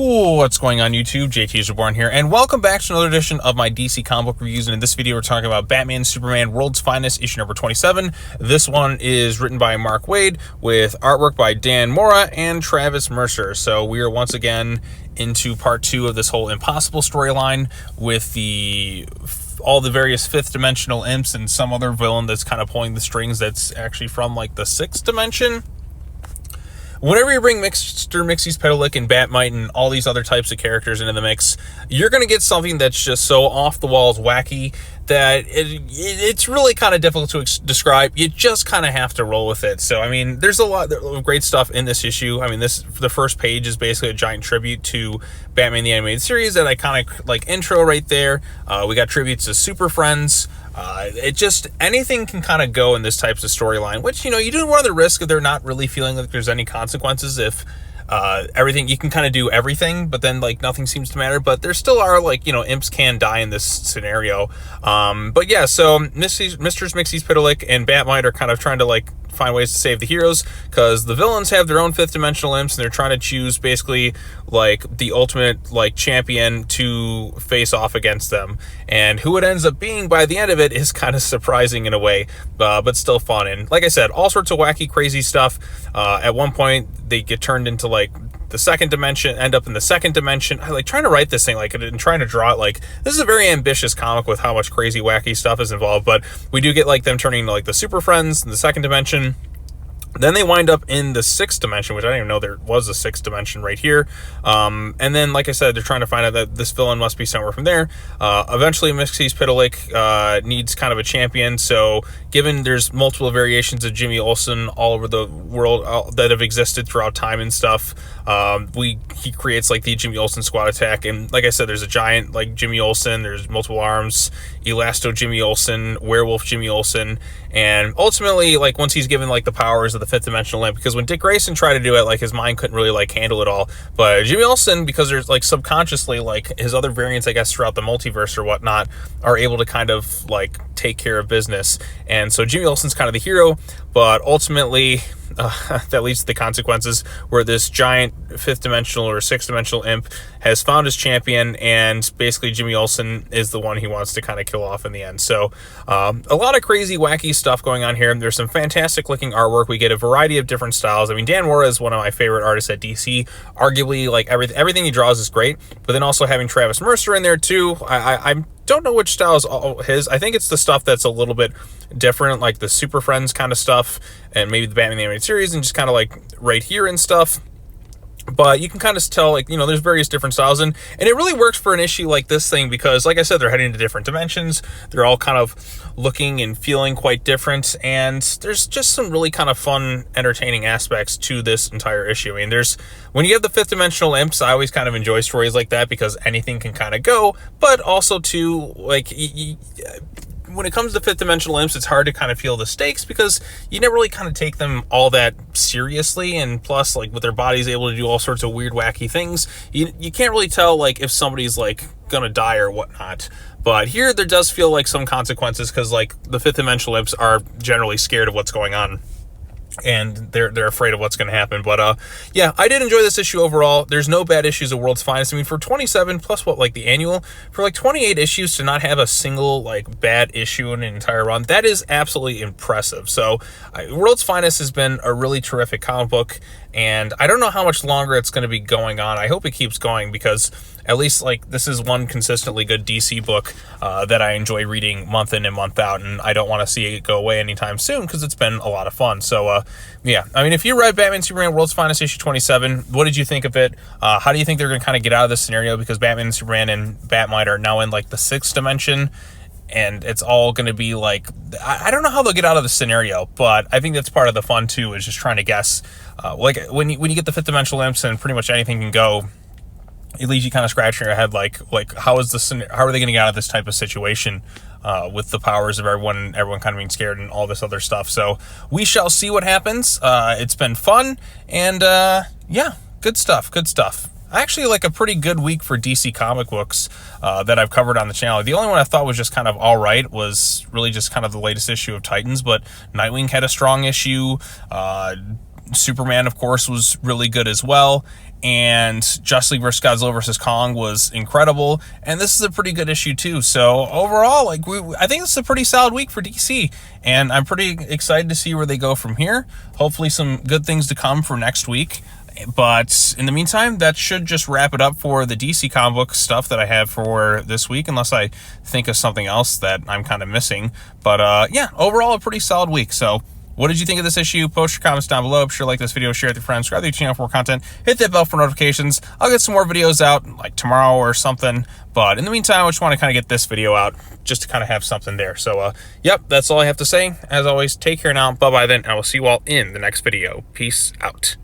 What's going on YouTube? JT is Reborn here, and welcome back to another edition of my DC comic book reviews. And in this video, we're talking about Batman Superman World's Finest, issue number 27. This one is written by Mark Waid with artwork by Dan Mora and Travis Mercer. So we are once again into part 2 of this whole Impossible storyline with all the various fifth dimensional imps and some other villain that's kind of pulling the strings that's actually from like the 6th dimension. Whenever you bring Mr. Mxy's Bat-Mite and Bat-Mite and all these other types of characters into the mix, you're going to get something that's just so off-the-walls wacky that it's really kind of difficult to describe. You just kind of have to roll with it. So, I mean, there's a lot of great stuff in this issue. I mean, the first page is basically a giant tribute to Batman the Animated Series, that iconic, like, intro right there. We got tributes to Super Friends. It just, anything can kind of go in this types of storyline, which, you know, you do run the risk of there not really feeling like there's any consequences if everything, you can kind of do everything, but then like nothing seems to matter. But there still are, like, you know, imps can die in this scenario. But yeah, so Mr. Mxy's Bat-Mite and Bat-Mite are kind of trying to like find ways to save the heroes, because the villains have their own fifth dimensional imps, and they're trying to choose basically like the ultimate like champion to face off against them. And who it ends up being by the end of it is kind of surprising in a way, but still fun. And like I said, all sorts of wacky, crazy stuff. At one point they get turned into like the second dimension, end up in the second dimension. I like trying to write this thing like and trying to draw it. Like, this is a very ambitious comic with how much crazy wacky stuff is involved, but we do get like them turning into like the Super Friends in the second dimension. Then they wind up in the 6th dimension, which I didn't even know there was a 6th dimension right here. And then, like I said, they're trying to find out that this villain must be somewhere from there. Eventually, Mxy's Bat-Mite needs kind of a champion. So, given there's multiple variations of Jimmy Olsen all over the world that have existed throughout time and stuff, he creates like the Jimmy Olsen squad attack. And like I said, there's a giant like Jimmy Olsen. There's multiple arms, Elasto Jimmy Olsen, Werewolf Jimmy Olsen, and ultimately, like, once he's given like the powers of the fifth dimensional imp, because when Dick Grayson tried to do it, like, his mind couldn't really like handle it all. But Jimmy Olsen, because there's like subconsciously like his other variants, I guess, throughout the multiverse or whatnot, are able to kind of like take care of business. And so Jimmy Olsen's kind of the hero, but ultimately that leads to the consequences where this giant fifth dimensional or sixth dimensional imp has found his champion, and basically Jimmy Olsen is the one he wants to kind of kill off in the end. So a lot of crazy, wacky stuff going on here. There's some fantastic looking artwork. We get a variety of different styles. I mean, Dan Mora is one of my favorite artists at DC. Arguably, like, everything he draws is great, but then also having Travis Mercer in there too. I don't know which style is his. I think it's the stuff that's a little bit different, like the Super Friends kind of stuff, and maybe the Batman the Animated Series, and just kind of like right here and stuff. But you can kind of tell, like, you know, there's various different styles, and it really works for an issue like this thing, because like I said, they're heading into different dimensions. They're all kind of looking and feeling quite different, and there's just some really kind of fun, entertaining aspects to this entire issue. I mean, when you have the fifth dimensional imps, I always kind of enjoy stories like that, because anything can kind of go, but also too, like, when it comes to fifth dimensional imps, it's hard to kind of feel the stakes, because you never really kind of take them all that seriously. And plus, like, with their bodies able to do all sorts of weird, wacky things, you can't really tell, like, if somebody's like gonna die or whatnot. But here there does feel like some consequences, because like the fifth dimensional imps are generally scared of what's going on, and they're afraid of what's going to happen. But yeah, I did enjoy this issue overall. There's no bad issues of World's Finest. I mean, for 27 plus what, like the annual, for like 28 issues to not have a single like bad issue in an entire run, that is absolutely impressive. So World's Finest has been a really terrific comic book, and I don't know how much longer it's going to be going on. I hope it keeps going, because at least like this is one consistently good DC book that I enjoy reading month in and month out, and I don't want to see it go away anytime soon, because it's been a lot of fun. So yeah, I mean, if you read Batman Superman World's Finest issue 27, what did you think of it? How do you think they're going to kind of get out of this scenario, because Batman Superman and Bat-Mite are now in like the 6th dimension, and it's all going to be like, I don't know how they'll get out of the scenario, but I think that's part of the fun too, is just trying to guess. Like when you get the fifth dimensional imps and pretty much anything can go, it leaves you kind of scratching your head, like how are they going to get out of this type of situation with the powers of everyone kind of being scared and all this other stuff. So we shall see what happens. It's been fun, and yeah, good stuff. Actually, like a pretty good week for DC comic books that I've covered on the channel. The only one I thought was just kind of all right was really just kind of the latest issue of Titans, but Nightwing had a strong issue. Superman, of course, was really good as well. And Justice League vs. Godzilla vs. Kong was incredible. And this is a pretty good issue too. So overall, like I think this is a pretty solid week for DC. And I'm pretty excited to see where they go from here. Hopefully some good things to come for next week. But in the meantime, that should just wrap it up for the DC comic book stuff that I have for this week, unless I think of something else that I'm kind of missing. But yeah, overall a pretty solid week. So what did you think of this issue? Post your comments down below. Be sure to like this video, share it with your friends, subscribe to the channel for more content, hit that bell for notifications. I'll get some more videos out like tomorrow or something. But in the meantime, I just want to kind of get this video out just to kind of have something there. So yep, that's all I have to say. As always, take care now. Bye-bye then. I will see you all in the next video. Peace out.